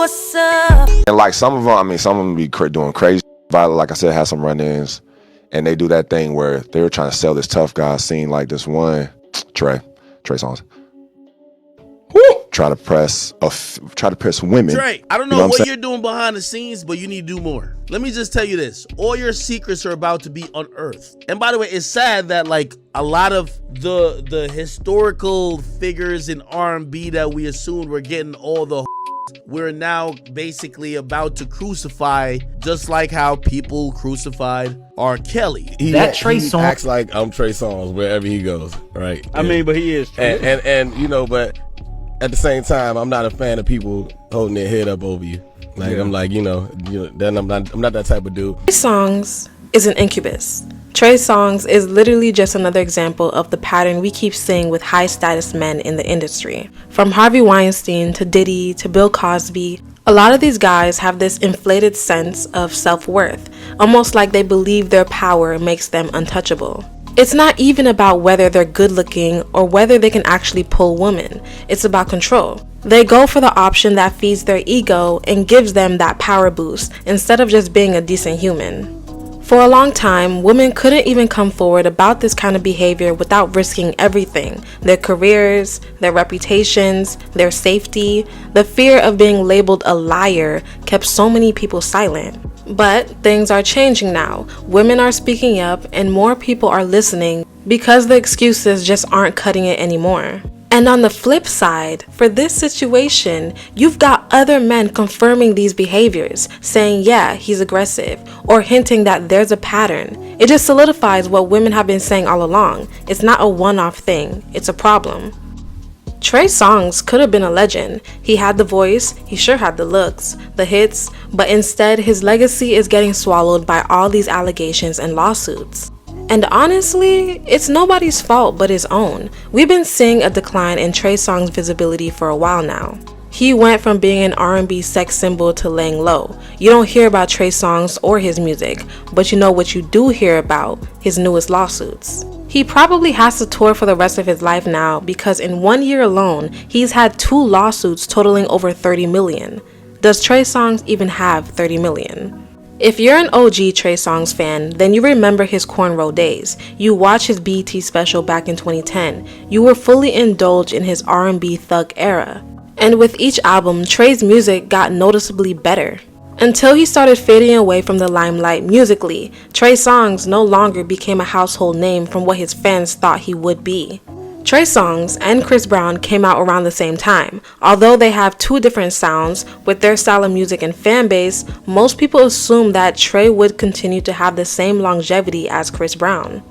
what's up? And like some of them, I mean, some of them be doing crazy. Violet, like I said, had some run-ins, and they do that thing where they were trying to sell this tough guy scene, like this one Trey Songz. Try to press women. Trey, I don't know what you're doing behind the scenes, but you need to do more. Let me just tell you this. All your secrets are about to be unearthed. And by the way, it's sad that like a lot of the historical figures in R&B that we assumed were getting all the we're now basically about to crucify, just like how people crucified R. Kelly. Trey Songz acts like I'm Trey Songz wherever he goes, right? I mean, but he is. And you know, but at the same time, I'm not a fan of people holding their head up over you. Like I'm like, then I'm not that type of dude. Trey Songz is an incubus. Trey Songz is literally just another example of the pattern we keep seeing with high status men in the industry. From Harvey Weinstein to Diddy to Bill Cosby, a lot of these guys have this inflated sense of self-worth, almost like they believe their power makes them untouchable. It's not even about whether they're good looking or whether they can actually pull women. It's about control. They go for the option that feeds their ego and gives them that power boost instead of just being a decent human. For a long time, women couldn't even come forward about this kind of behavior without risking everything: their careers, their reputations, their safety. The fear of being labeled a liar kept so many people silent. But things are changing now. Women are speaking up and more people are listening because the excuses just aren't cutting it anymore. And on the flip side, for this situation, you've got other men confirming these behaviors, saying, yeah, he's aggressive, or hinting that there's a pattern. It just solidifies what women have been saying all along. It's not a one-off thing, it's a problem. Trey Songz could have been a legend. He had the voice, he sure had the looks, the hits, but instead his legacy is getting swallowed by all these allegations and lawsuits. And honestly, it's nobody's fault but his own. We've been seeing a decline in Trey Songz' visibility for a while now. He went from being an R&B sex symbol to laying low. You don't hear about Trey Songz or his music, but you know what you do hear about: his newest lawsuits. He probably has to tour for the rest of his life now because in 1 year alone, he's had 2 lawsuits totaling over 30 million. Does Trey Songz even have 30 million? If you're an OG Trey Songz fan, then you remember his cornrow days. You watched his BET special back in 2010. You were fully indulged in his R&B thug era. And with each album, Trey's music got noticeably better. Until he started fading away from the limelight musically, Trey Songz no longer became a household name from what his fans thought he would be. Trey Songz and Chris Brown came out around the same time. Although they have 2 different sounds with their style of music and fan base, most people assume that Trey would continue to have the same longevity as Chris Brown.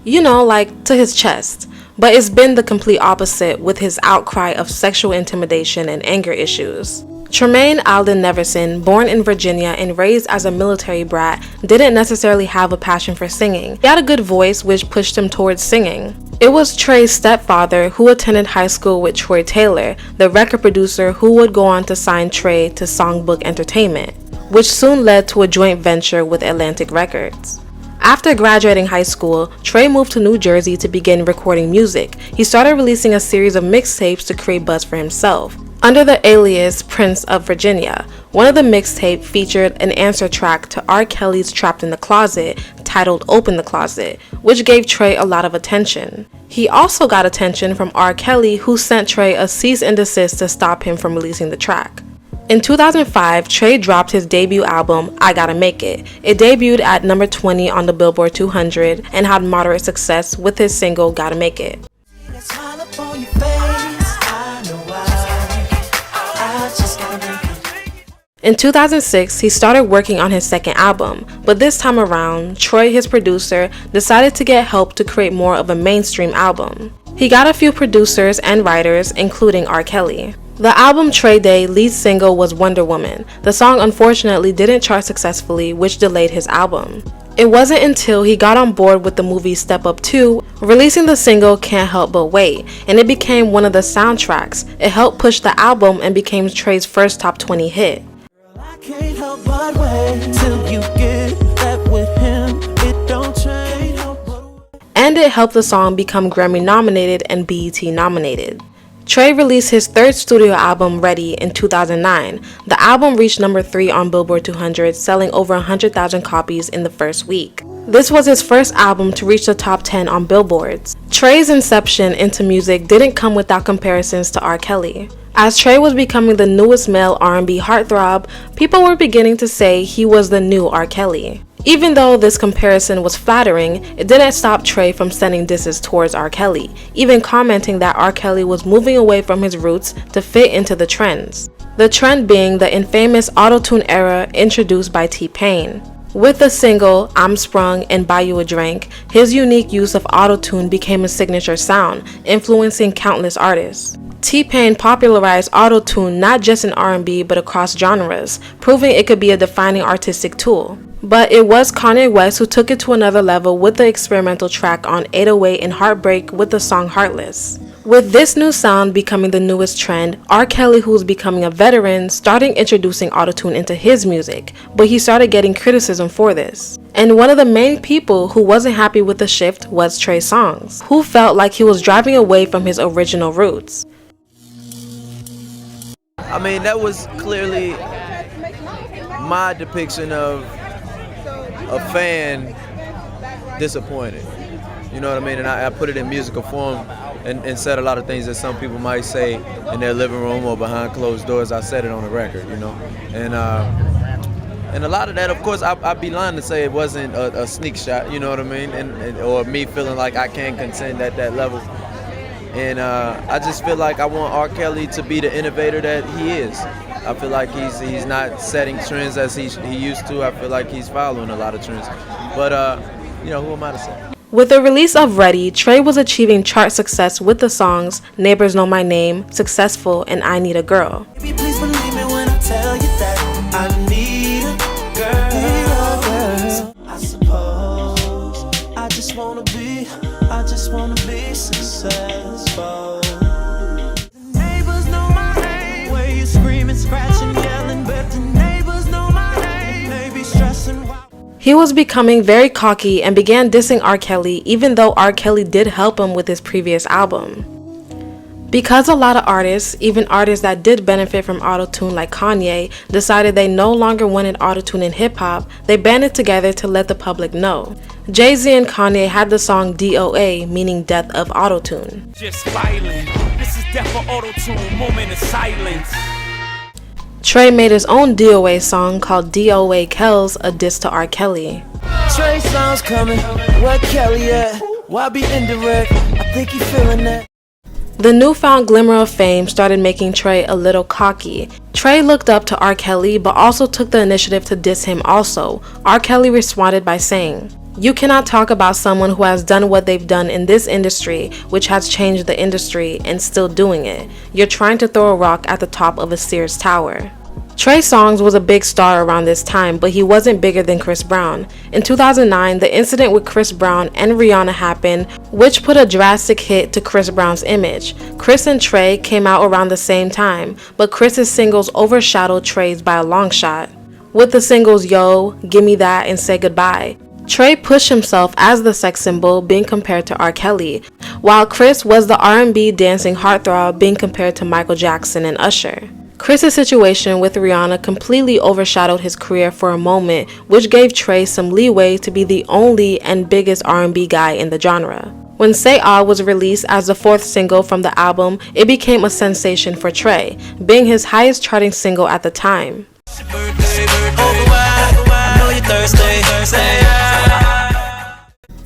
You know, like to his chest. But it's been the complete opposite with his outcry of sexual intimidation and anger issues. Tremaine Alden Neverson, born in Virginia and raised as a military brat, didn't necessarily have a passion for singing. He had a good voice which pushed him towards singing. It was Trey's stepfather who attended high school with Troy Taylor, the record producer who would go on to sign Trey to Songbook Entertainment, which soon led to a joint venture with Atlantic Records. After graduating high school, Trey moved to New Jersey to begin recording music. He started releasing a series of mixtapes to create buzz for himself, under the alias Prince of Virginia. One of the mixtapes featured an answer track to R. Kelly's Trapped in the Closet, titled Open the Closet, which gave Trey a lot of attention. He also got attention from R. Kelly, who sent Trey a cease and desist to stop him from releasing the track. In 2005, Trey dropped his debut album, I Gotta Make It. It debuted at number 20 on the Billboard 200 and had moderate success with his single, Gotta Make It. In 2006, he started working on his second album, but this time around, Troy, his producer, decided to get help to create more of a mainstream album. He got a few producers and writers, including R. Kelly. The album Trey Day lead single was Wonder Woman. The song unfortunately didn't chart successfully, which delayed his album. It wasn't until he got on board with the movie Step Up 2, releasing the single Can't Help But Wait, and it became one of the soundtracks. It helped push the album and became Trey's first top 20 hit. Can't help but wait till you get that with him. It don't change. And it helped the song become Grammy nominated and BET nominated. Trey released his third studio album, Ready, in 2009. The album reached number 3 on Billboard 200, selling over 100,000 copies in the first week. This was his first album to reach the top 10 on Billboards. Trey's inception into music didn't come without comparisons to R. Kelly. As Trey was becoming the newest male R&B heartthrob, people were beginning to say he was the new R. Kelly. Even though this comparison was flattering, it didn't stop Trey from sending disses towards R. Kelly, even commenting that R. Kelly was moving away from his roots to fit into the trends. The trend being the infamous auto-tune era introduced by T-Pain. With the single I'm Sprung and Buy You a Drink, his unique use of auto-tune became a signature sound, influencing countless artists. T-Pain popularized auto-tune not just in R&B but across genres, proving it could be a defining artistic tool. But it was Kanye West who took it to another level with the experimental track on 808 and Heartbreak with the song Heartless. With this new sound becoming the newest trend, R. Kelly, who's becoming a veteran, started introducing autotune into his music, but he started getting criticism for this. And one of the main people who wasn't happy with the shift was Trey Songz, who felt like he was driving away from his original roots. I mean, that was clearly my depiction of a fan disappointed. You know what I mean? And I put it in musical form and said a lot of things that some people might say in their living room or behind closed doors. I said it on the record, you know. And a lot of that, of course, I'd be lying to say it wasn't a sneak shot, you know what I mean? And or me feeling like I can't contend at that level. And I just feel like I want R. Kelly to be the innovator that he is. I feel like he's not setting trends as he used to. I feel like he's following a lot of trends. But, you know, who am I to say? With the release of Ready, Trey was achieving chart success with the songs Neighbors Know My Name, Successful, and I Need a Girl. Baby, please believe me when I tell you that I need a girl. I suppose I just wanna be successful. Neighbors know my name. Where you screaming, scratching, yelling, but the neighbors know my name. They be stressing. He was becoming very cocky and began dissing R. Kelly, even though R. Kelly did help him with his previous album. Because a lot of artists, even artists that did benefit from autotune like Kanye, decided they no longer wanted autotune in hip-hop, they banded together to let the public know. Jay-Z and Kanye had the song DOA, meaning Death of Autotune. Just violent. This is death of autotune, moment of silence. Trey made his own DOA song called DOA Kells, a diss to R. Kelly. Trey Songz coming, where Kelly at? Why be indirect? I think he feeling that. The newfound glimmer of fame started making Trey a little cocky. Trey looked up to R. Kelly but also took the initiative to diss him also. R. Kelly responded by saying, "You cannot talk about someone who has done what they've done in this industry, which has changed the industry, and still doing it. You're trying to throw a rock at the top of a Sears tower." Trey Songz was a big star around this time, but he wasn't bigger than Chris Brown. In 2009, the incident with Chris Brown and Rihanna happened, which put a drastic hit to Chris Brown's image. Chris and Trey came out around the same time, but Chris's singles overshadowed Trey's by a long shot. With the singles Yo, Gimme That, and Say Goodbye, Trey pushed himself as the sex symbol, being compared to R. Kelly, while Chris was the R&B dancing heartthrob, being compared to Michael Jackson and Usher. Chris's situation with Rihanna completely overshadowed his career for a moment, which gave Trey some leeway to be the only and biggest R&B guy in the genre. When Say Ah was released as the 4th single from the album, it became a sensation for Trey, being his highest charting single at the time.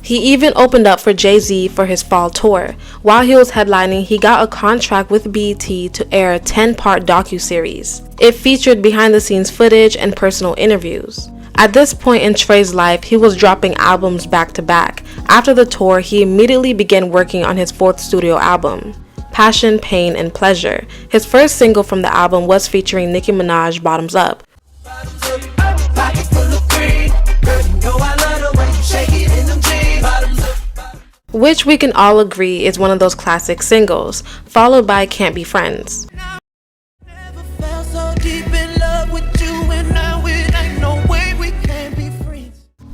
He even opened up for Jay-Z for his fall tour. While he was headlining, he got a contract with BET to air a 10-part docuseries. It featured behind-the-scenes footage and personal interviews. At this point in Trey's life, he was dropping albums back-to-back. After the tour, he immediately began working on his 4th studio album, Passion, Pain, and Pleasure. His first single from the album was featuring Nicki Minaj, Bottoms Up, which we can all agree is one of those classic singles, followed by Can't Be Friends.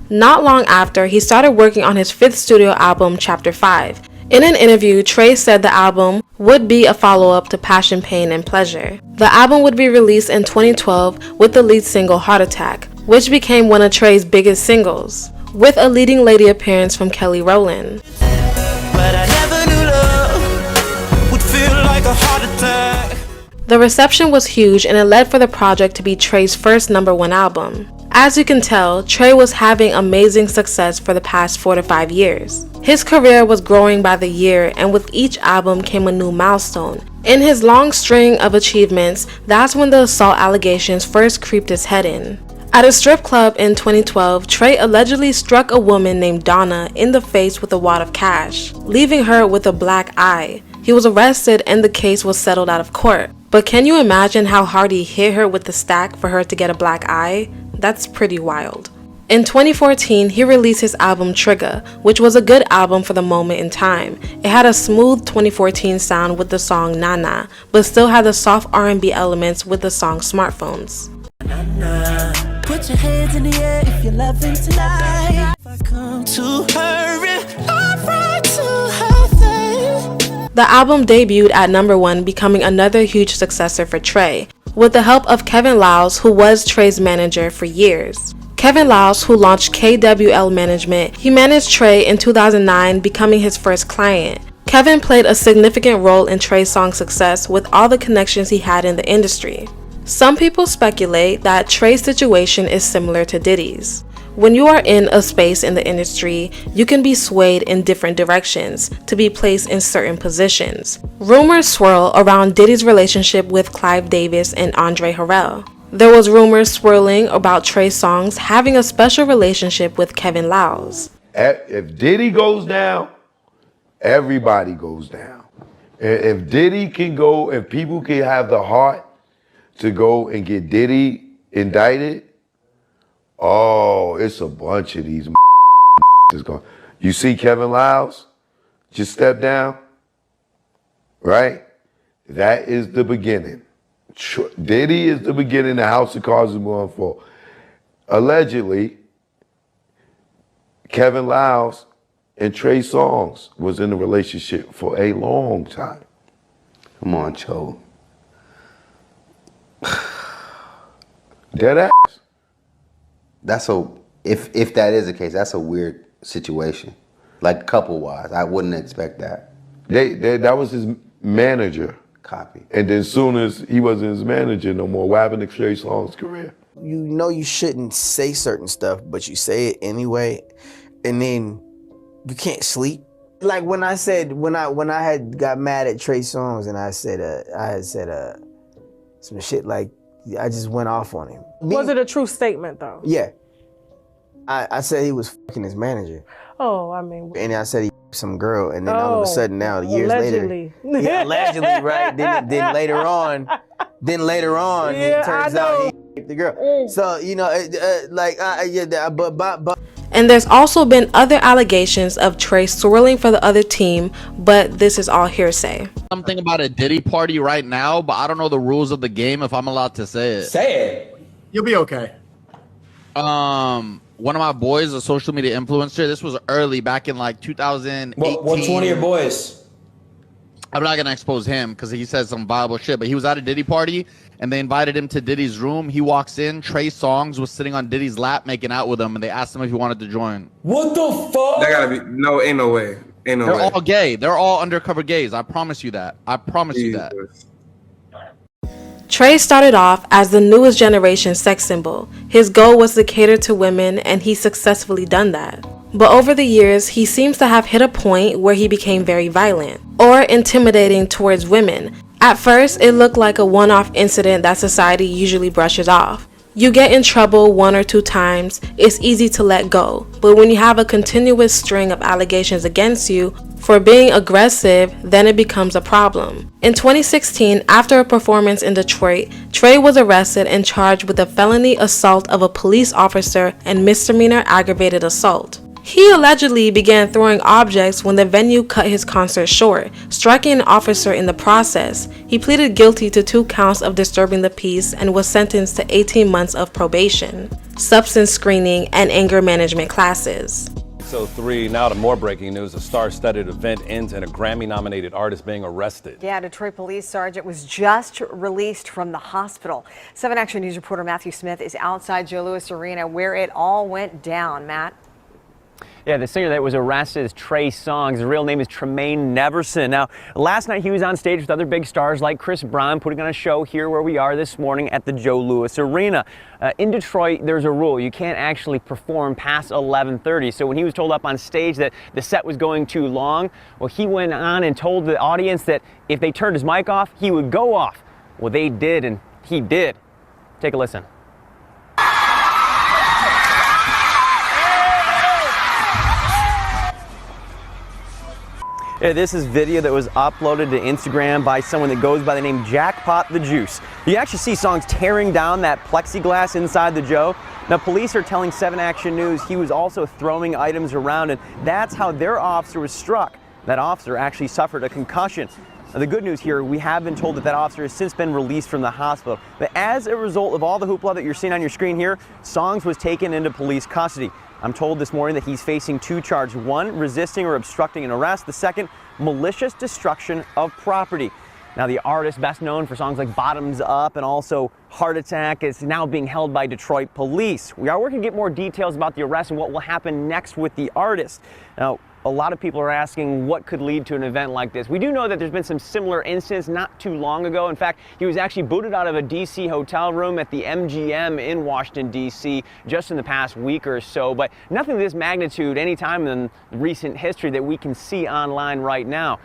Not long after, he started working on his 5th studio album, Chapter 5. In an interview, Trey said the album would be a follow-up to Passion, Pain, and Pleasure. The album would be released in 2012 with the lead single Heart Attack, which became one of Trey's biggest singles, with a leading lady appearance from Kelly Rowland. But I never knew love would feel like a heart attack. The reception was huge and it led for the project to be Trey's first #1 album. As you can tell, Trey was having amazing success for the past 4 to 5 years. His career was growing by the year, and with each album came a new milestone. In his long string of achievements, that's when the assault allegations first creeped his head in. At a strip club in 2012, Trey allegedly struck a woman named Donna in the face with a wad of cash, leaving her with a black eye. He was arrested and the case was settled out of court. But can you imagine how hard he hit her with the stack for her to get a black eye? That's pretty wild. In 2014, he released his album Trigger, which was a good album for the moment in time. It had a smooth 2014 sound with the song Nana, but still had the soft R&B elements with the song Smartphones. Put your hands in the air if you're loving tonight. If I come to hurry, I'm right to her face. The album debuted at #1, becoming another huge successor for Trey, with the help of Kevin Liles, who was Trey's manager for years. Kevin Liles, who launched KWL Management, he managed Trey in 2009, becoming his first client. Kevin played a significant role in Trey Songz's success with all the connections he had in the industry. Some people speculate that Trey's situation is similar to Diddy's. When you are in a space in the industry, you can be swayed in different directions to be placed in certain positions. Rumors swirl around Diddy's relationship with Clive Davis and Andre Harrell. There was rumors swirling about Trey Songz having a special relationship with Kevin Liles. If Diddy goes down, everybody goes down. If Diddy can go, if people can have the heart to go and get Diddy indicted, oh, it's a bunch of these is going. You see Kevin Liles just step down, right? That is the beginning. Diddy is the beginning. The house of cards is going to fall. Allegedly, Kevin Liles and Trey Songz was in a relationship for a long time. Come on, Cho. Dead ass. That's if that is the case, that's a weird situation. Like couple wise, I wouldn't expect that. That was his manager. Copy. And then soon as he wasn't his manager no more, what happened to Trey Songz's career? You know you shouldn't say certain stuff, but you say it anyway, and then you can't sleep. Like when I had got mad at Trey Songz and I had said some shit like I just went off on him. Was it a true statement though? Yeah. I said he was fucking his manager. Oh, I mean. And I said he some girl, and then all of a sudden now, years allegedly. later. Yeah, allegedly, right? Then later on, yeah, it turns out he raped the girl. So, you know, but. And there's also been other allegations of Trey swirling for the other team, but this is all hearsay. Something about a Diddy party right now, but I don't know the rules of the game if I'm allowed to say it. Say it. You'll be okay. One of my boys, a social media influencer, this was early back in like 2018. What's one of your boys? I'm not going to expose him because he said some viable shit, but he was at a Diddy party and they invited him to Diddy's room. He walks in, Trey Songz was sitting on Diddy's lap making out with him, and they asked him if he wanted to join. What the fuck? That gotta be, no, ain't no way. Ain't no way. They're all gay. They're all undercover gays. I promise you that. I promise you that. Trey started off as the newest generation sex symbol. His goal was to cater to women, and he's successfully done that. But over the years, he seems to have hit a point where he became very violent or intimidating towards women. At first, it looked like a one-off incident that society usually brushes off. You get in trouble 1 or 2 times, it's easy to let go. But when you have a continuous string of allegations against you for being aggressive, then it becomes a problem. In 2016, after a performance in Detroit, Trey was arrested and charged with a felony assault of a police officer and misdemeanor aggravated assault. He allegedly began throwing objects when the venue cut his concert short, striking an officer in the process. He pleaded guilty to 2 counts of disturbing the peace and was sentenced to 18 months of probation, substance screening, and anger management classes. 6:03 now to more breaking news. A star-studded event ends in a Grammy-nominated artist being arrested. Yeah, Detroit Police Sergeant was just released from the hospital. 7 Action News reporter Matthew Smith is outside Joe Louis Arena where it all went down. Matt? Yeah, the singer that was arrested is Trey Songz. His real name is Tremaine Neverson. Now, last night he was on stage with other big stars like Chris Brown, putting on a show here where we are this morning at the Joe Louis Arena. In Detroit, there's a rule. You can't actually perform past 11:30. So when he was told up on stage that the set was going too long, well, he went on and told the audience that if they turned his mic off, he would go off. Well, they did, and he did. Take a listen. Yeah, this is video that was uploaded to Instagram by someone that goes by the name Jackpot the Juice. You actually see Songz tearing down that plexiglass inside the Joe. Now, police are telling 7 Action News he was also throwing items around, and that's how their officer was struck. That officer actually suffered a concussion. Now, the good news here, we have been told that officer has since been released from the hospital. But as a result of all the hoopla that you're seeing on your screen here, Songz was taken into police custody. I'm told this morning that he's facing 2 charges. 1, resisting or obstructing an arrest. The second, malicious destruction of property. Now, the artist, best known for songs like Bottoms Up and also Heart Attack, is now being held by Detroit police. We are working to get more details about the arrest and what will happen next with the artist. Now, a lot of people are asking what could lead to an event like this. We do know that there's been some similar incidents not too long ago. In fact, he was actually booted out of a D.C. hotel room at the MGM in Washington, D.C. just in the past week or so, but nothing of this magnitude anytime in recent history that we can see online right now.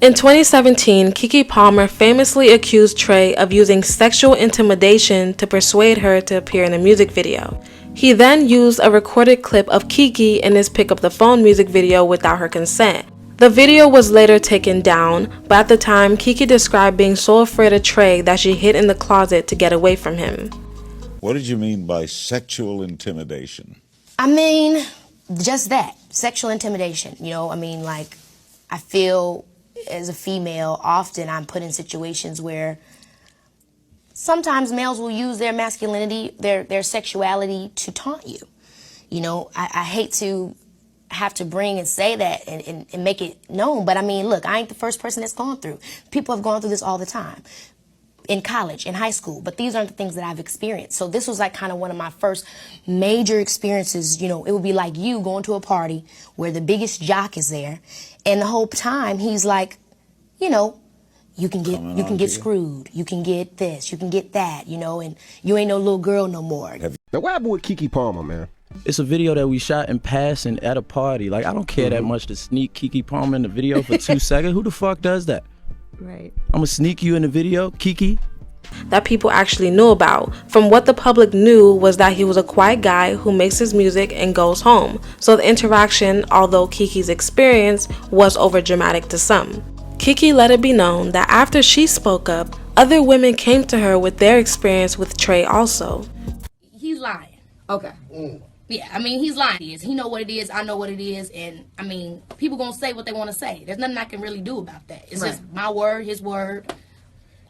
In 2017, Keke Palmer famously accused Trey of using sexual intimidation to persuade her to appear in a music video. He then used a recorded clip of Keke in his Pick Up the Phone music video without her consent. The video was later taken down, but at the time, Keke described being so afraid of Trey that she hid in the closet to get away from him. What did you mean by sexual intimidation? I mean, just that. Sexual intimidation. You know, I mean, like, I feel as a female, often I'm put in situations where sometimes males will use their masculinity, their sexuality to taunt you. You know, I hate to have to bring and say that and make it known, but I mean, look, I ain't the first person that's gone through. People have gone through this all the time. In college, in high school, but these aren't the things that I've experienced. So this was like kind of one of my first major experiences. You know, it would be like you going to a party where the biggest jock is there, and the whole time he's like, you know, you can get screwed, you can get this, you can get that, you know, and you ain't no little girl no more. Now, what happened with Keke Palmer, man? It's a video that we shot in passing at a party. Like, I don't care that much to sneak Keke Palmer in the video for 2 seconds. Who the fuck does that? Right. I'm gonna sneak you in the video, Keke. That people actually knew about. From what the public knew was that he was a quiet guy who makes his music and goes home. So the interaction, although Keke's experience was overdramatic to some. Keke let it be known that after she spoke up, other women came to her with their experience with Trey also. He's lying. Okay. Yeah, I mean, he's lying. He know what it is, I know what it is, and I mean, people gonna say what they want to say. There's nothing I can really do about that. It's just my word, his word.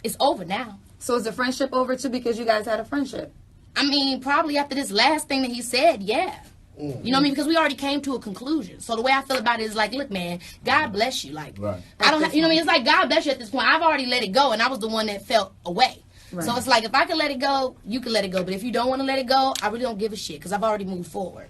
It's over now. So is the friendship over too because you guys had a friendship? I mean, probably after this last thing that he said, yeah. You know what I mean? Because we already came to a conclusion. So the way I feel about it is like, look, man, God bless you. Like, I don't, you know what I mean? It's like God bless you at this point. I've already let it go, and I was the one that felt away. So it's like, if I can let it go, you can let it go. But if you don't want to let it go, I really don't give a shit because I've already moved forward.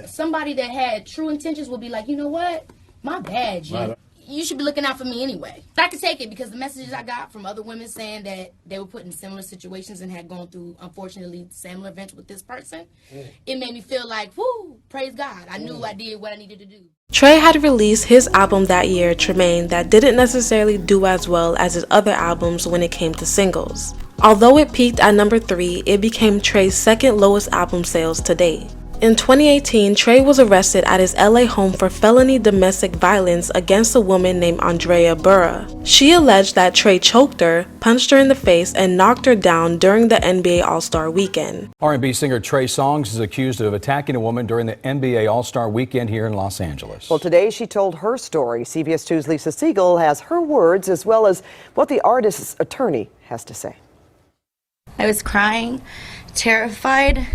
Somebody that had true intentions will be like, you know what? My bad, G. You should be looking out for me anyway. I can take it because the messages I got from other women saying that they were put in similar situations and had gone through, unfortunately, similar events with this person, it made me feel like, whoo, praise God. I knew I did what I needed to do. Trey had released his album that year, Tremaine, that didn't necessarily do as well as his other albums when it came to singles. Although it peaked at number 3, it became Trey's second lowest album sales to date. In 2018, Trey was arrested at his LA home for felony domestic violence against a woman named Andrea Burra. She alleged that Trey choked her, punched her in the face, and knocked her down during the NBA All-Star Weekend. R&B singer Trey Songz is accused of attacking a woman during the NBA All-Star Weekend here in Los Angeles. Well, today she told her story. CBS 2's Lisa Siegel has her words as well as what the artist's attorney has to say. I was crying, terrified,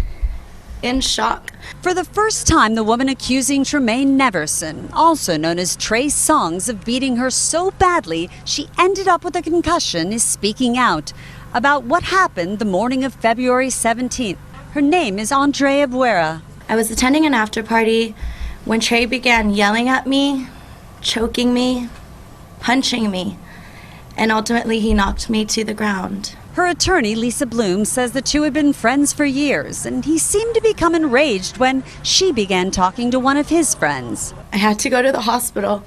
in shock. For the first time, the woman accusing Tremaine Neverson, also known as Trey Songz, of beating her so badly she ended up with a concussion, is speaking out about what happened the morning of February 17th. Her name is Andrea Buera. I was attending an after party when Trey began yelling at me, choking me, punching me, and ultimately he knocked me to the ground. Her attorney, Lisa Bloom, says the two had been friends for years, and he seemed to become enraged when she began talking to one of his friends. I had to go to the hospital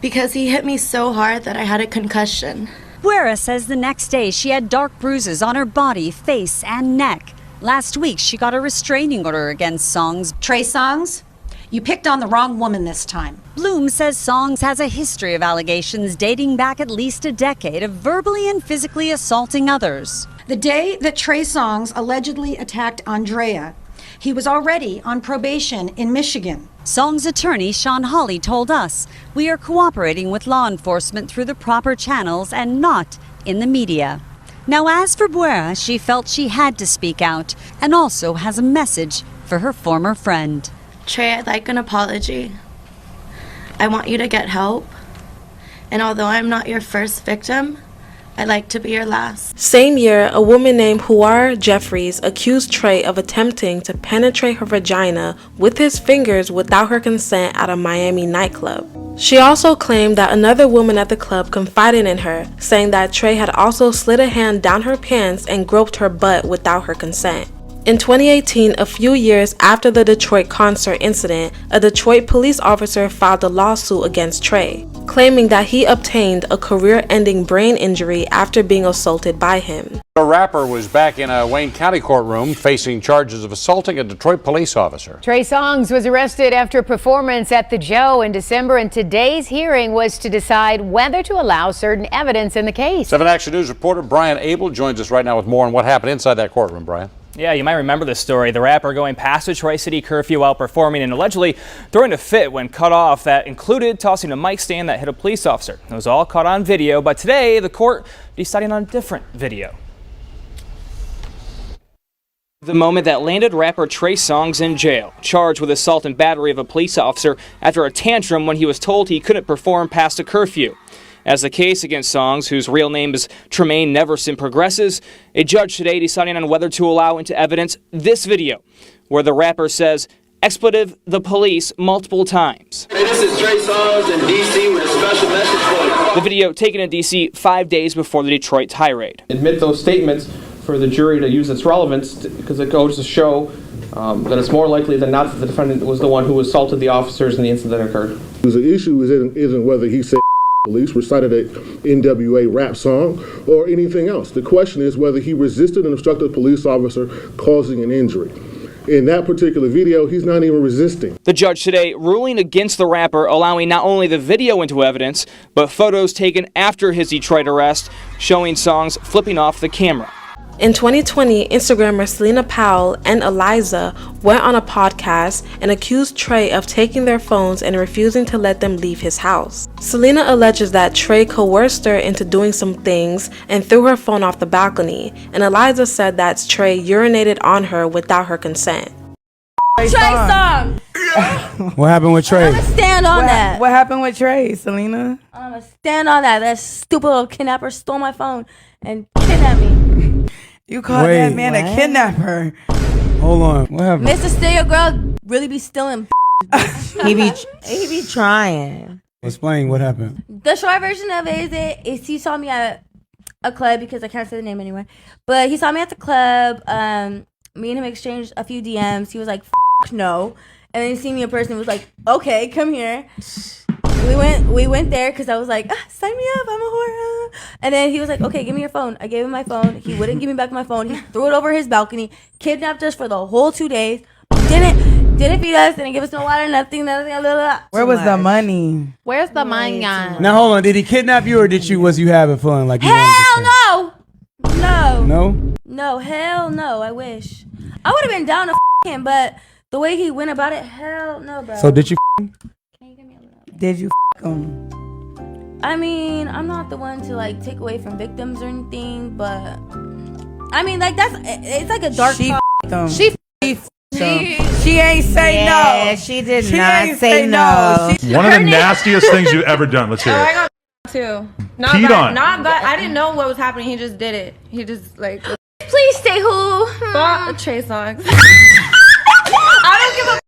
because he hit me so hard that I had a concussion. Buera says the next day she had dark bruises on her body, face, and neck. Last week, she got a restraining order against Songz. Trey Songz, you picked on the wrong woman this time. Bloom says Songz has a history of allegations dating back at least a decade of verbally and physically assaulting others. The day that Trey Songz allegedly attacked Andrea, he was already on probation in Michigan. Songz attorney Sean Hawley told us, "We are cooperating with law enforcement through the proper channels and not in the media." Now, as for Buera, she felt she had to speak out and also has a message for her former friend. Trey, I'd like an apology. I want you to get help. And although I'm not your first victim, I'd like to be your last. Same year, a woman named Huar Jeffries accused Trey of attempting to penetrate her vagina with his fingers without her consent at a Miami nightclub. She also claimed that another woman at the club confided in her, saying that Trey had also slid a hand down her pants and groped her butt without her consent. In 2018, a few years after the Detroit concert incident, a Detroit police officer filed a lawsuit against Trey, claiming that he obtained a career-ending brain injury after being assaulted by him. A rapper was back in a Wayne County courtroom facing charges of assaulting a Detroit police officer. Trey Songz was arrested after a performance at the Joe in December, and today's hearing was to decide whether to allow certain evidence in the case. 7 Action News reporter Brian Abel joins us right now with more on what happened inside that courtroom. Brian. Yeah, you might remember this story. The rapper going past the Tri-City curfew while performing and allegedly throwing a fit when cut off that included tossing a mic stand that hit a police officer. It was all caught on video, but today the court deciding on a different video. The moment that landed rapper Trey Songz in jail, charged with assault and battery of a police officer after a tantrum when he was told he couldn't perform past a curfew. As the case against Songz, whose real name is Tremaine Neverson, progresses, a judge today deciding on whether to allow into evidence this video, where the rapper says, "expletive the police" multiple times. Hey, this is Trey Songz in D.C. with a special message for you. The video taken in D.C. 5 days before the Detroit tirade. Admit those statements for the jury to use its relevance, because it goes to show that it's more likely than not that the defendant was the one who assaulted the officers in the incident that occurred. The issue isn't whether he said police, recited a NWA rap song, or anything else. The question is whether he resisted an obstructed police officer causing an injury. In that particular video, he's not even resisting. The judge today ruling against the rapper, allowing not only the video into evidence, but photos taken after his Detroit arrest, showing Songz flipping off the camera. In 2020, Instagrammer Selena Powell and Eliza went on a podcast and accused Trey of taking their phones and refusing to let them leave his house. Selena alleges that Trey coerced her into doing some things and threw her phone off the balcony, and Eliza said that Trey urinated on her without her consent. Trey Songz. What happened with Trey? I'm gonna stand on that. What happened with Trey, Selena? I'm gonna stand on that. That stupid little kidnapper stole my phone and kidnapped me. You called that man a kidnapper. Hold on. What happened? Mr. Steal Girl really be stealing. he be trying. Explain what happened. The short version of it is he saw me at a club, because I can't say the name anyway. But he saw me at the club. Me and him exchanged a few DMs. He was like, "F no," and then he seen me in person. He was like, "Okay, come here." We went there because I was like, "Sign me up, I'm a whore." And then he was like, "Okay, give me your phone." I gave him my phone. He wouldn't give me back my phone. He threw it over his balcony, kidnapped us for the whole 2 days. Didn't feed us, didn't give us no water, nothing. Where was the money? Where's the money? Now hold on. Did he kidnap you, or was you having fun? Like you hell no. No, hell no. I wish I would have been down to him, but the way he went about it, hell no, bro. So did you? Did you him? I mean, I'm not the one to like take away from victims or anything, but I mean, like it's like a dark. She She ain't say Yeah, no. she did She not ain't say no. One of the nastiest things you've ever done. Let's hear I it. got too. Not Peed bad, on. not bad. I didn't know what was happening. He just did it. He just like. Please say who? Fuck Trey Songz. I don't give a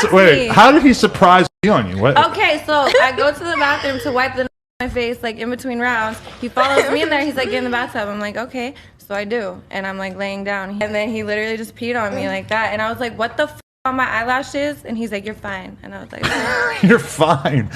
f. Wait, how did he surprise you on you? What? Okay, so I go to the bathroom to wipe my face, like in between rounds. He follows me in there. He's like, get in the bathtub. I'm like, okay. So I do, and I'm like laying down, and then he literally just peed on me like that, and I was like, what the f on my eyelashes? And he's like, you're fine, and I was like, You're fine.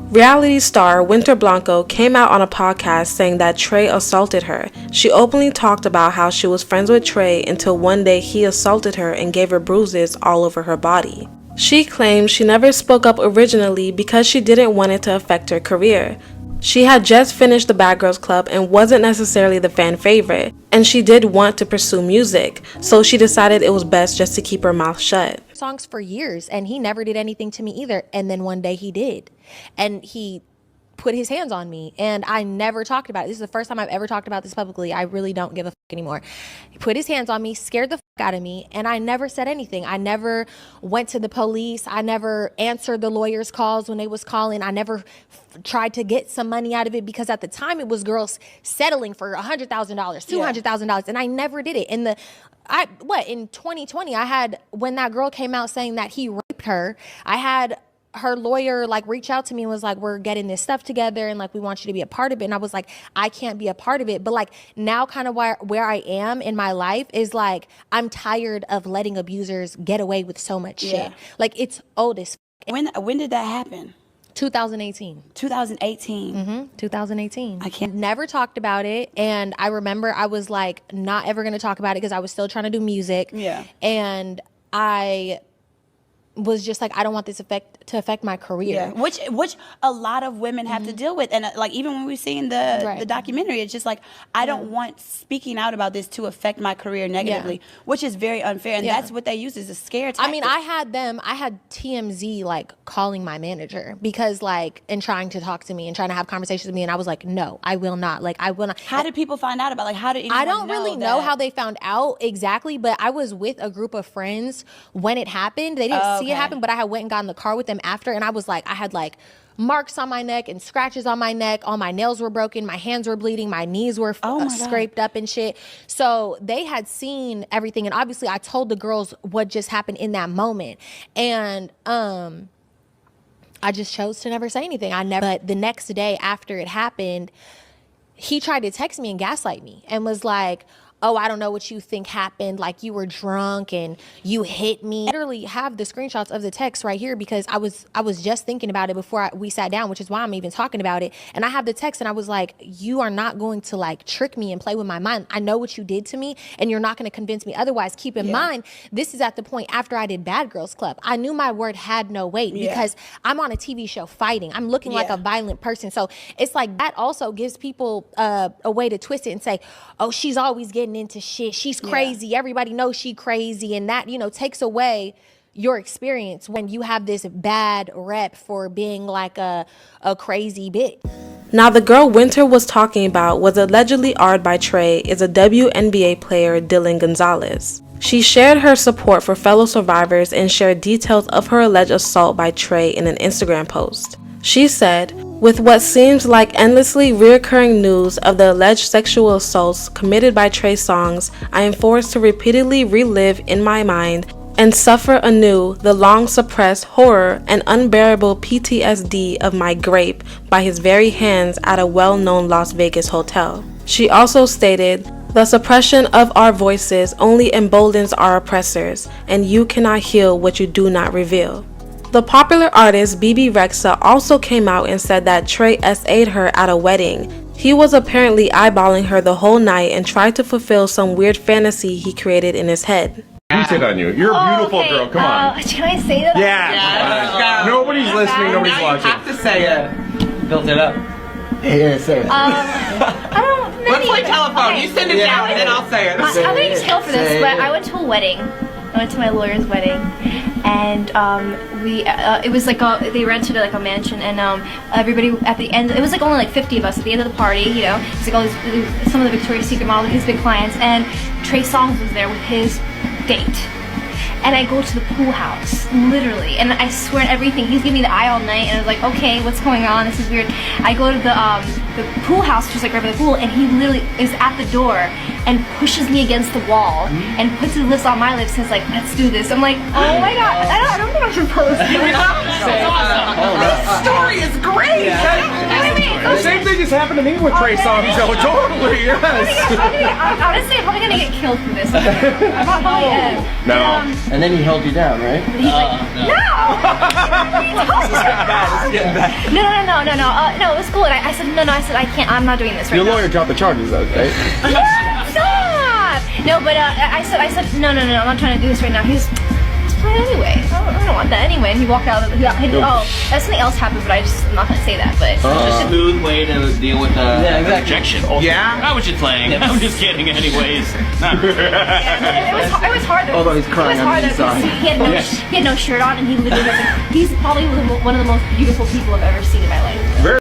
Reality star Winter Blanco came out on a podcast saying that Trey assaulted her. She openly talked about how she was friends with Trey until one day he assaulted her and gave her bruises all over her body. She claims she never spoke up originally because she didn't want it to affect her career. She had just finished the Bad Girls Club and wasn't necessarily the fan favorite, and she did want to pursue music, so she decided it was best just to keep her mouth shut. Songs for years, and he never did anything to me either, and then one day he did, and he put his hands on me, and I never talked about it. This is the first time I've ever talked about this publicly. I really don't give a f anymore. He put his hands on me, scared the f out of me, and I never said anything. I never went to the police. I never answered the lawyers' calls when they was calling. I never tried to get some money out of it, because at the time it was girls settling for $100,000, $200,000, and I never did it. And in 2020, I had, when that girl came out saying that he raped her, I had her lawyer like reach out to me and was like, we're getting this stuff together and like we want you to be a part of it. And I was like, I can't be a part of it. But like now kind of where I am in my life is like, I'm tired of letting abusers get away with so much shit. Like it's old as f. When did that happen? 2018. 2018. 2018. I never talked about it, and I remember I was like not ever gonna talk about it because I was still trying to do music. Yeah. And I was just like, I don't want this to affect my career. Yeah. Which a lot of women have to deal with, and like even when we've seen the documentary, it's just like I don't want speaking out about this to affect my career negatively, which is very unfair, and that's what they use as a scare tactic. I mean, I had TMZ like calling my manager because like and trying to talk to me and trying to have conversations with me, and I was like, no, I will not. Like I will not. How did people find out about? Like how did anyone I don't really know how they found out exactly, but I was with a group of friends when it happened. They didn't see it happen, but I had went and got in the car with them after, and I was like, I had like marks on my neck and scratches on my neck. All my nails were broken. My hands were bleeding. My knees were scraped up and shit. So they had seen everything, and obviously I told the girls what just happened in that moment, and I just chose to never say anything. But the next day after it happened, he tried to text me and gaslight me and was like, oh, I don't know what you think happened. Like you were drunk and you hit me. I literally have the screenshots of the text right here because I was just thinking about it before we sat down, which is why I'm even talking about it. And I have the text, and I was like, you are not going to like trick me and play with my mind. I know what you did to me, and you're not going to convince me otherwise. Keep in mind, this is at the point after I did Bad Girls Club. I knew my word had no weight because I'm on a TV show fighting. I'm looking like a violent person. So it's like that also gives people a way to twist it and say, oh, she's always getting into shit, she's crazy, everybody knows she crazy, and that, you know, takes away your experience when you have this bad rep for being like a crazy bitch. Now, the girl Winter was talking about was allegedly R'd by Trey is a WNBA player, Dylan Gonzalez. She shared her support for fellow survivors and shared details of her alleged assault by Trey in an Instagram post. She said, with what seems like endlessly reoccurring news of the alleged sexual assaults committed by Trey Songz, I am forced to repeatedly relive in my mind and suffer anew the long-suppressed horror and unbearable PTSD of my grape by his very hands at a well-known Las Vegas hotel. She also stated, the suppression of our voices only emboldens our oppressors, and you cannot heal what you do not reveal. The popular artist BB Rexa also came out and said that Trey SA'd her at a wedding. He was apparently eyeballing her the whole night and tried to fulfill some weird fantasy he created in his head. Who said on you? You're a beautiful girl. Come on. Can I say that? Yeah. Nobody's listening. Nobody's watching. You have to say it. Built it up. Yeah, say it. I don't. Let's play telephone. You send it down, and then I'll say it. I'm gonna use hell for this, but I went to a wedding. I went to my lawyer's wedding, and it was like they rented like a mansion, and everybody at the end, it was like only like 50 of us at the end of the party, you know. It's like all these, some of the Victoria's Secret models, his big clients, and Trey Songz was there with his date. And I go to the pool house, literally, and I swear on everything, he's giving me the eye all night, and I was like, okay, what's going on? This is weird. I go to the pool house, just like right by the pool, and he literally is at the door and pushes me against the wall and puts his lips on my lips and is like, let's do this. I'm like, oh my god, I don't think I'm supposed to. This story is great. The same thing just happened to me with Trey Songz. So totally, yes. Honestly, I'm probably gonna get killed for this. I'm probably No. And then he held you down, right? He's like, no! It's getting bad. No, it was cool. And I said, no, I can't, I'm not doing this right Your now. lawyer dropped the charges, though, right? Stop! No, but I said, no, I'm not trying to do this right now. He's fine anyway. I don't want that anyway. And he walked out. That's something else happened, but I'm not gonna say that. But Such a smooth way to deal with rejection. Yeah? I was just playing. I'm just kidding anyways. It was hard though. Although he's crying It was hard on the though, 'cause inside. he had no shirt on, and he literally he's probably one of the most beautiful people I've ever seen in my life.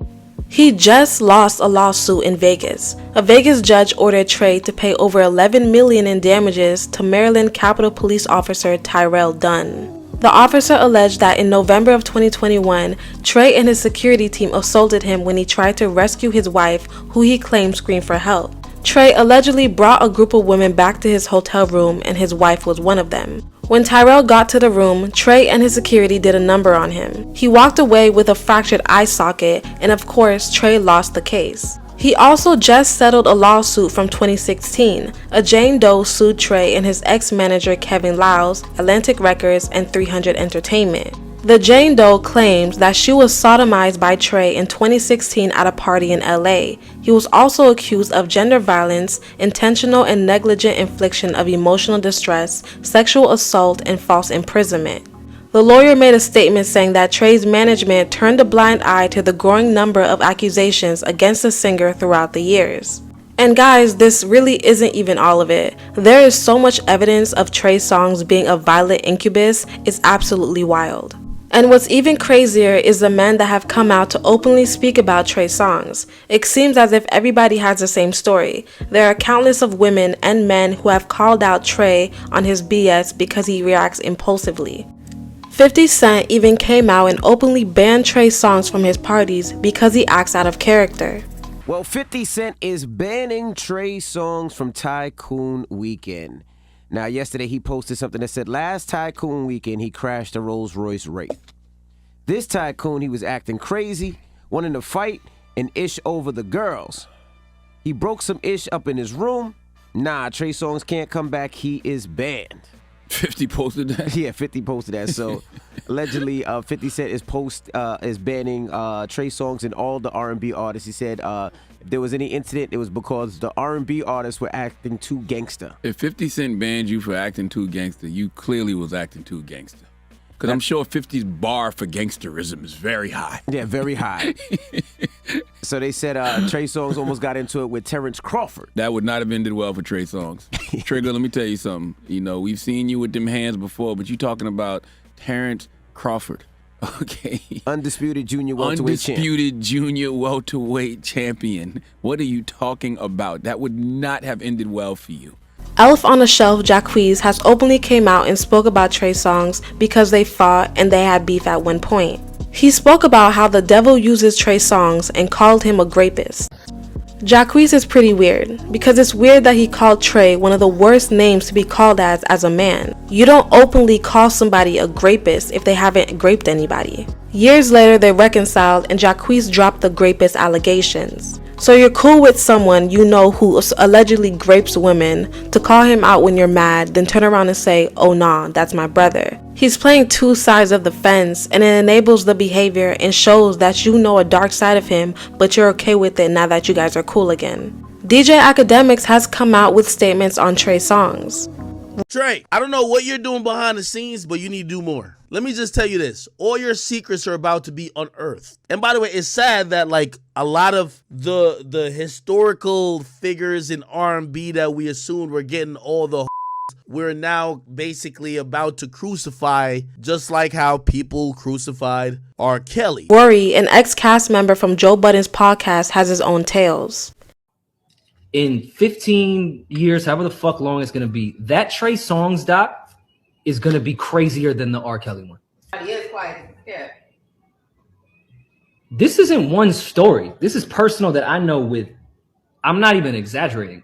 He just lost a lawsuit in Vegas. A Vegas judge ordered Trey to pay over $11 million in damages to Maryland Capitol Police Officer Tyrell Dunn. The officer alleged that in November of 2021, Trey and his security team assaulted him when he tried to rescue his wife, who he claimed screamed for help. Trey allegedly brought a group of women back to his hotel room, and his wife was one of them. When Tyrell got to the room, Trey and his security did a number on him. He walked away with a fractured eye socket, and of course, Trey lost the case. He also just settled a lawsuit from 2016. A Jane Doe sued Trey and his ex-manager Kevin Lyles, Atlantic Records, and 300 Entertainment. The Jane Doe claims that she was sodomized by Trey in 2016 at a party in LA. He was also accused of gender violence, intentional and negligent infliction of emotional distress, sexual assault, and false imprisonment. The lawyer made a statement saying that Trey's management turned a blind eye to the growing number of accusations against the singer throughout the years. And guys, this really isn't even all of it. There is so much evidence of Trey Songz being a violent incubus, it's absolutely wild. And what's even crazier is the men that have come out to openly speak about Trey Songz. It seems as if everybody has the same story. There are countless of women and men who have called out Trey on his BS because he reacts impulsively. 50 Cent even came out and openly banned Trey Songz from his parties because he acts out of character. Well, 50 Cent is banning Trey Songz from Tycoon Weekend. Now, yesterday he posted something that said, last Tycoon Weekend he crashed a Rolls-Royce Wraith. This tycoon, he was acting crazy, wanting to fight and ish over the girls. He broke some ish up in his room. Nah, Trey Songz can't come back, he is banned. 50 posted that? Yeah, 50 posted that. So allegedly, 50 Cent is banning Trey Songz and all the R&B artists. He said if there was any incident, it was because the R&B artists were acting too gangster. If 50 Cent banned you for acting too gangster, you clearly was acting too gangster. Because I'm sure 50's bar for gangsterism is very high. Yeah, very high. So they said Trey Songz almost got into it with Terrence Crawford. That would not have ended well for Trey Songz. Trigger, let me tell you something. You know, we've seen you with them hands before, but you talking about Terrence Crawford. Okay. Undisputed junior welterweight champion. Undisputed junior welterweight champion. What are you talking about? That would not have ended well for you. Elf on the Shelf Jacquees has openly came out and spoke about Trey Songz because they fought and they had beef at one point. He spoke about how the devil uses Trey Songz and called him a grapist. Jacquees is pretty weird because it's weird that he called Trey one of the worst names to be called as a man. You don't openly call somebody a grapist if they haven't raped anybody. Years later they reconciled and Jacquees dropped the grapist allegations. So you're cool with someone you know who allegedly grapes women to call him out when you're mad, then turn around and say, oh nah, that's my brother. He's playing two sides of the fence and it enables the behavior and shows that you know a dark side of him, but you're okay with it now that you guys are cool again. DJ Academics has come out with statements on Trey Songz. Trey, I don't know what you're doing behind the scenes, but you need to do more. Let me just tell you this. All your secrets are about to be unearthed. And by the way, it's sad that like a lot of the historical figures in R&B that we assumed were getting all the we're now basically about to crucify, just like how people crucified R. Kelly. Worry, an ex-cast member from Joe Budden's podcast, has his own tales. In 15 years, however the fuck long it's gonna be, that Trey Songz doc is gonna be crazier than the R. Kelly one. He is quiet. Yeah. This isn't one story. This is personal that I know with, I'm not even exaggerating,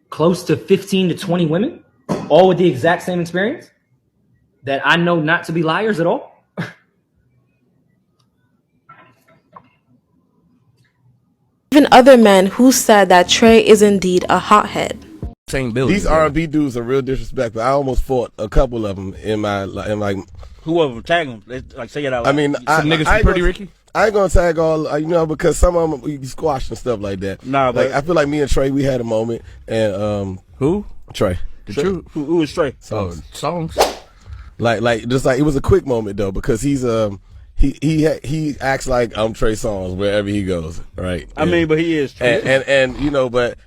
close to 15 to 20 women, all with the exact same experience that I know not to be liars at all. Even other men who said that Trey is indeed a hothead. Same building. These R&B dudes are real disrespectful. I almost fought a couple of them in my whoever tag them, like say it out loud. I mean, some niggas from Pretty Ricky. I ain't gonna tag all, because some of them we squash and stuff like that. Nah, but I feel like me and Trey, we had a moment, and who? Trey. Who is Trey? Songs. Like it was a quick moment though, because he's he acts like I'm Trey Songz wherever he goes, right? I mean, but he is Trey. And but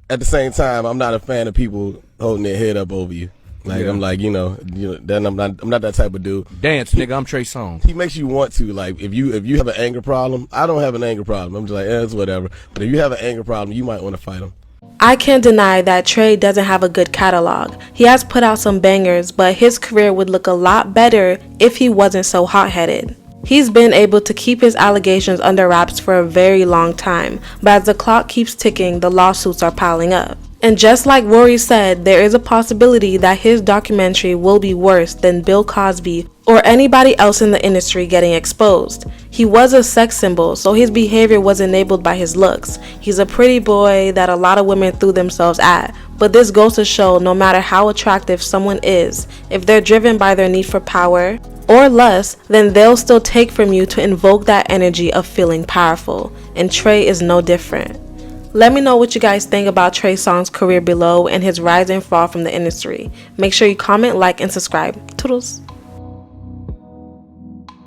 at the same time, I'm not a fan of people holding their head up over you. Like, I'm like, then I'm not that type of dude. Dance, nigga, I'm Trey Songz. He makes you want to, like, if you have an anger problem, I don't have an anger problem. I'm just like, it's whatever. But if you have an anger problem, you might want to fight him. I can't deny that Trey doesn't have a good catalog. He has put out some bangers, but his career would look a lot better if he wasn't so hot-headed. He's been able to keep his allegations under wraps for a very long time, but as the clock keeps ticking, the lawsuits are piling up. And just like Rory said, there is a possibility that his documentary will be worse than Bill Cosby or anybody else in the industry getting exposed. He was a sex symbol, so his behavior was enabled by his looks. He's a pretty boy that a lot of women threw themselves at. But this goes to show no matter how attractive someone is, if they're driven by their need for power or lust, then they'll still take from you to invoke that energy of feeling powerful. And Trey is no different. Let me know what you guys think about Trey Songz' career below and his rise and fall from the industry. Make sure you comment, like, and subscribe. Toodles.